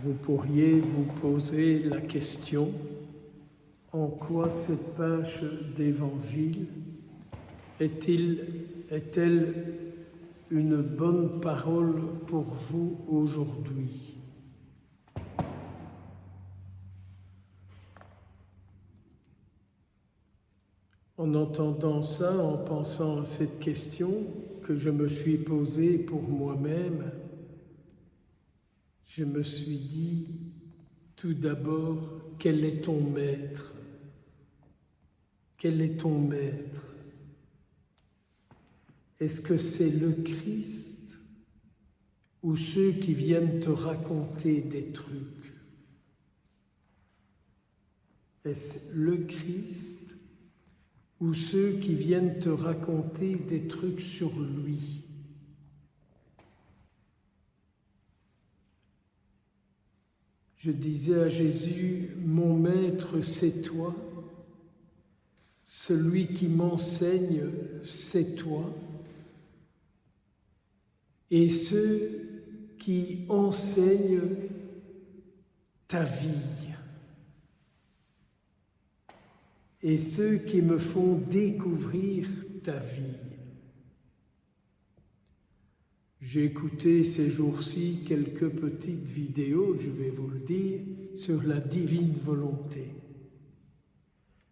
Vous pourriez vous poser la question, en quoi cette page d'Évangile est-elle une bonne parole pour vous aujourd'hui? En entendant ça, en pensant à cette question que je me suis posée pour moi-même, je me suis dit tout d'abord, quel est ton maître? Quel est ton maître? Est-ce que c'est le Christ ou ceux qui viennent te raconter des trucs? Est-ce le Christ ou ceux qui viennent te raconter des trucs sur lui? Je disais à Jésus, mon maître, c'est toi. Celui qui m'enseigne, c'est toi. Et ceux qui enseignent ta vie. Et ceux qui me font découvrir ta vie. J'ai écouté ces jours-ci quelques petites vidéos, je vais vous le dire, sur la divine volonté.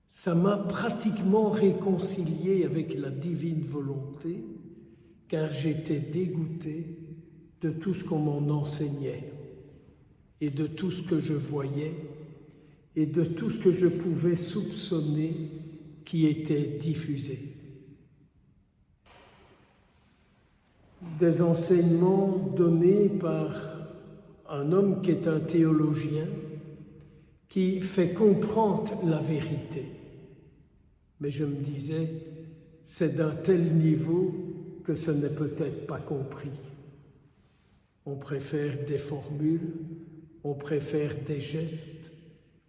Ça m'a pratiquement réconcilié avec la divine volonté, car j'étais dégoûté de tout ce qu'on m'en enseignait, et de tout ce que je voyais, et de tout ce que je pouvais soupçonner qui était diffusé. Des enseignements donnés par un homme qui est un théologien, qui fait comprendre la vérité. Mais je me disais, c'est d'un tel niveau que ce n'est peut-être pas compris. On préfère des formules, on préfère des gestes,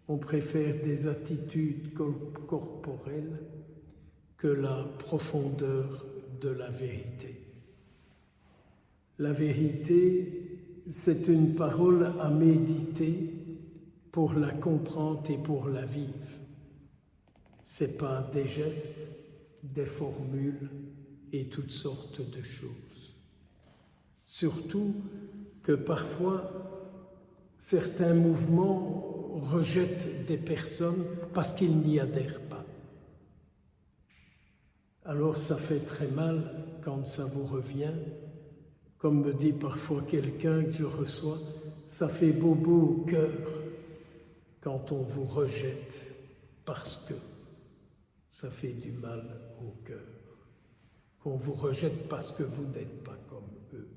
on préfère des attitudes corporelles que la profondeur de la vérité. La vérité, c'est une parole à méditer pour la comprendre et pour la vivre. Ce n'est pas des gestes, des formules et toutes sortes de choses. Surtout que parfois, certains mouvements rejettent des personnes parce qu'ils n'y adhèrent pas. Alors ça fait très mal quand ça vous revient. Comme me dit parfois quelqu'un que je reçois, ça fait bobo au cœur quand on vous rejette parce que ça fait du mal au cœur. Qu'on vous rejette parce que vous n'êtes pas comme eux.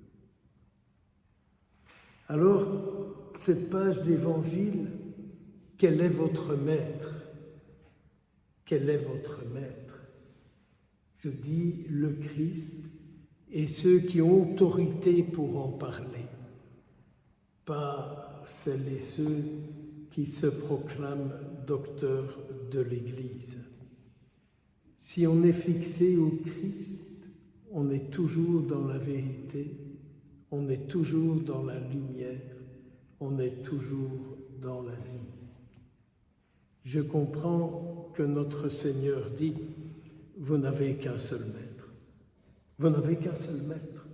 Alors, cette page d'Évangile, quel est votre maître? Quel est votre maître? Je dis le Christ et ceux qui ont autorité pour en parler, pas celles et ceux qui se proclament docteurs de l'Église. Si on est fixé au Christ, on est toujours dans la vérité, on est toujours dans la lumière, on est toujours dans la vie. Je comprends que notre Seigneur dit, vous n'avez qu'un seul maître. Vous n'avez qu'un seul maître.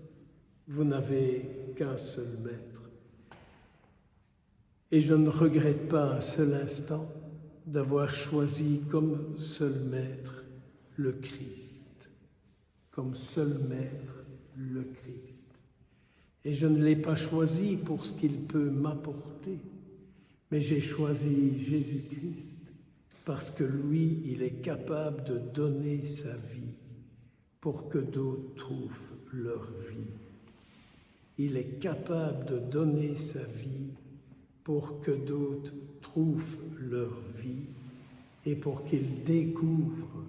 Vous n'avez qu'un seul maître. Et je ne regrette pas un seul instant d'avoir choisi comme seul maître le Christ. Comme seul maître le Christ. Et je ne l'ai pas choisi pour ce qu'il peut m'apporter, mais j'ai choisi Jésus-Christ parce que lui, il est capable de donner sa vie pour que d'autres trouvent leur vie. Il est capable de donner sa vie pour que d'autres trouvent leur vie et pour qu'ils découvrent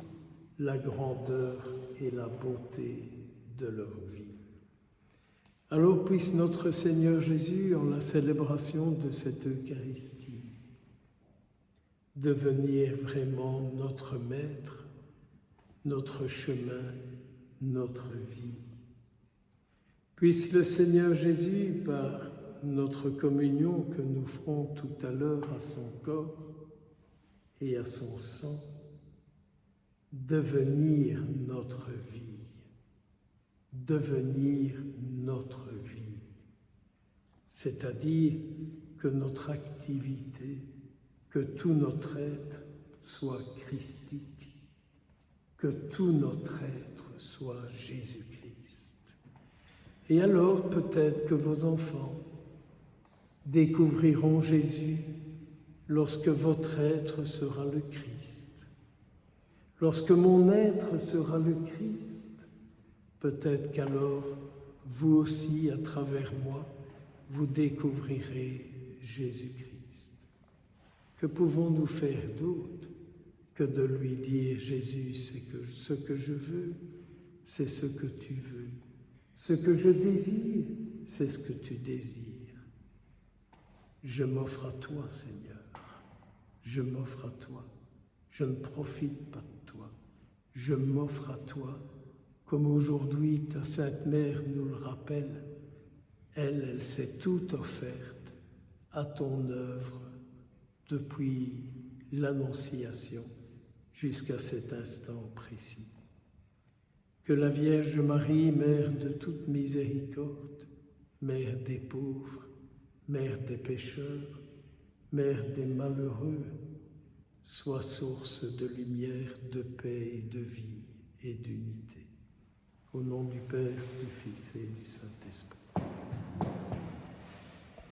la grandeur et la beauté de leur vie. Alors puisse notre Seigneur Jésus, en la célébration de cette Eucharistie, devenir vraiment notre Maître, notre chemin, notre vie. Puisse le Seigneur Jésus, par notre communion que nous ferons tout à l'heure à son corps et à son sang devenir notre vie, devenir notre vie, c'est-à-dire que notre activité, que tout notre être soit christique, que tout notre être soit Jésus-Christ. Et alors peut-être que vos enfants découvriront Jésus lorsque votre être sera le Christ. Lorsque mon être sera le Christ, peut-être qu'alors vous aussi, à travers moi, vous découvrirez Jésus-Christ. Que pouvons-nous faire d'autre que de lui dire, Jésus, c'est que ce que je veux, c'est ce que tu veux. Ce que je désire, c'est ce que tu désires. Je m'offre à toi, Seigneur. Je m'offre à toi. Je ne profite pas de toi. Je m'offre à toi, comme aujourd'hui ta Sainte Mère nous le rappelle. Elle s'est toute offerte à ton œuvre depuis l'Annonciation jusqu'à cet instant précis. Que la Vierge Marie, Mère de toute miséricorde, Mère des pauvres, Mère des pécheurs, Mère des malheureux, soit source de lumière, de paix et de vie et d'unité. Au nom du Père, du Fils et du Saint-Esprit.